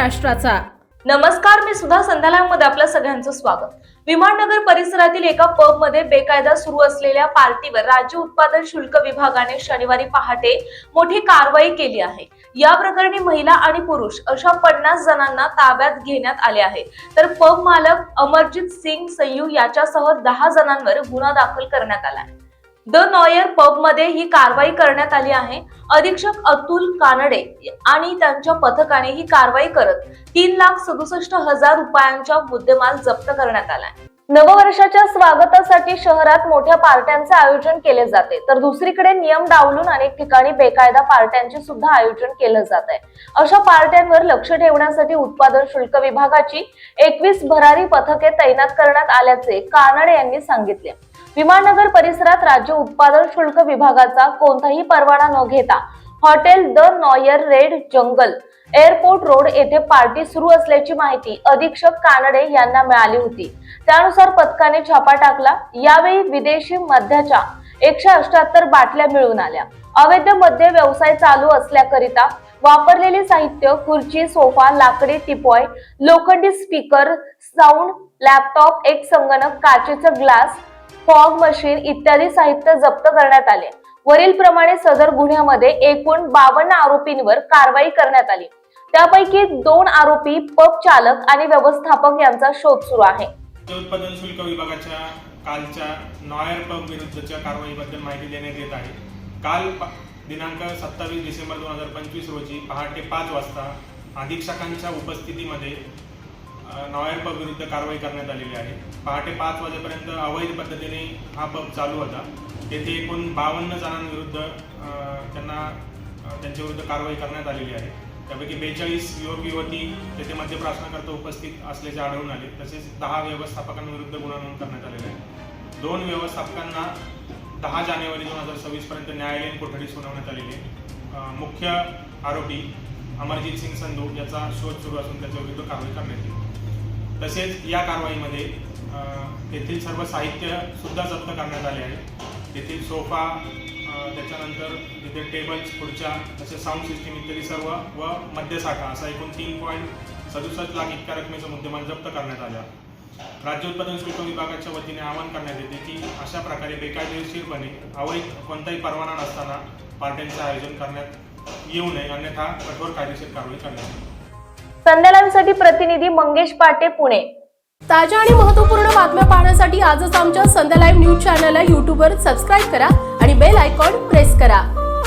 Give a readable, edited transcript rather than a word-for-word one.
महाराष्ट्राचा। नमस्कार, मी सुधा संध्यालामध्ये आपलं सगळ्यांचं स्वागत। विमाननगर परिसरातील एका पब मध्ये बेकायदा सुरू असलेल्या पार्टीवर राज्य उत्पादन शुल्क विभागाने शनिवारी पहाटे मोठी कारवाई केली आहे। या प्रकरणी महिला आणि पुरुष अशा 50 जणांना ताब्यात घेण्यात आले आहे, तर पब मालक अमरजीत सिंग संयू याच्यासह 10 जणांवर गुन्हा दाखल करण्यात आला आहे। द नॉयर पब मध्ये ही कारवाई करण्यात आली आहे। अधीक्षक अतुल कानडे आणि त्यांच्या पथकाने ही कारवाई करत 3,67,000 रुपयांचा मुद्देमाल जप्त करण्यात आला। नववर्षाच्या स्वागतासाठी शहरात मोठ्या पार्ट्यांचे आयोजन केले जाते, तर दुसरीकडे नियम डावलून अनेक ठिकाणी बेकायदा पार्ट्यांचे सुद्धा आयोजन केले जात आहे। अशा पार्ट्यांवर लक्ष ठेवण्यासाठी उत्पादन शुल्क विभागाची 21 भरारी पथके तैनात करण्यात आल्याचे कानडे यांनी सांगितले। विमाननगर परिसरात राज्य उत्पादन शुल्क विभागाचा कोणताही परवाना न घेता hotel the noir red jungle airport road येथे पार्टी सुरू असल्याची माहिती अधीक्षक कानडे यांना मिळाली होती। त्यानुसार पथकाने छापा टाकला। यावेळी विदेशी मद्याच्या 178 बाटल्या मिळून आल्या। अवैध मद्य व्यवसाय चालू असल्याकरिता वापरलेले साहित्य, खुर्ची, सोफा, लाकडी टिपॉय, लोखंडी स्पीकर, साऊंड, लॅपटॉप, एक संगणक, काचेचा ग्लास, फॉग मशीन इत्यादी साहित्य जप्त करण्यात आले। वरील प्रमाणे सदर गुन्ह्यामध्ये एकूण 52 आरोपींवर कारवाई करण्यात आली। त्यापैकी 2 आरोपी पब चालक आणि व्यवस्थापक यांचा शोध सुरू आहे। उत्पादन शुल्क विभागाच्या कालच्या नॉयर पब विरुद्धच्या कारवाईबद्दल माहिती देण्यात येत आहे। काल दिनांक 27 डिसेंबर 2025 रोजी पहाटे 5 वाजता अधीक्षकांच्या उपस्थितीमध्ये नॉयर पब विरुद्ध कारवाई करण्यात आलेली आहे। पहाटे 5 वाजेपर्यंत अवैध पद्धतीने हा पब चालू होता। तेथे एकूण 52 जणांविरुद्ध त्यांच्या विरुद्ध कारवाई करण्यात आलेली आहे। त्यापैकी 42 युवक युवती तेथे मद्यप्राशनाकरता उपस्थित असल्याचे आढळून आले। तसेच 10 व्यवस्थापकांविरुद्ध गुन्हा नोंद करण्यात आलेला आहे। 2 व्यवस्थापकांना 10 जानेवारी 2026 पर्यंत न्यायालयीन कोठडी सुनावण्यात आलेली आहे। मुख्य आरोपी अमरजीत सिंग संधू याचा शोध सुरू असून त्याच्या विरुद्ध कारवाई करण्यात येईल। तसेच या कारवाईमध्ये तेथील सर्व साहित्य सुद्धा जप्त करण्यात आले आहे। तेथील सोफा, त्याच्यानंतर तिथे टेबल्स, खुर्च्या, तसेच साऊंड सिस्टीम इत्यादी सर्व व मद्यसाठा असा एकूण 3.67 लाख इतक्या रकमेचा मुद्देमाल जप्त करण्यात आला। राज्य उत्पादन शुल्क विभागाच्या वतीने आवाहन करण्यात येते की अशा प्रकारे बेकायदेशीरपणे अवैध कोणताही परवाना नसताना पार्ट्यांचे आयोजन करण्यात येऊ नये, अन्यथा कठोर कायदेशीर कारवाई करण्यात येईल। संध्यालांसाठी प्रतिनिधी मंगेश पाटे, पुणे। ताज्या आणि महत्त्वपूर्ण बातम्या पाहण्यासाठी आजच आमच्या संध्या लाईव्ह न्यूज चॅनलला YouTube वर सबस्क्राईब करा आणि बेल आयकॉन प्रेस करा।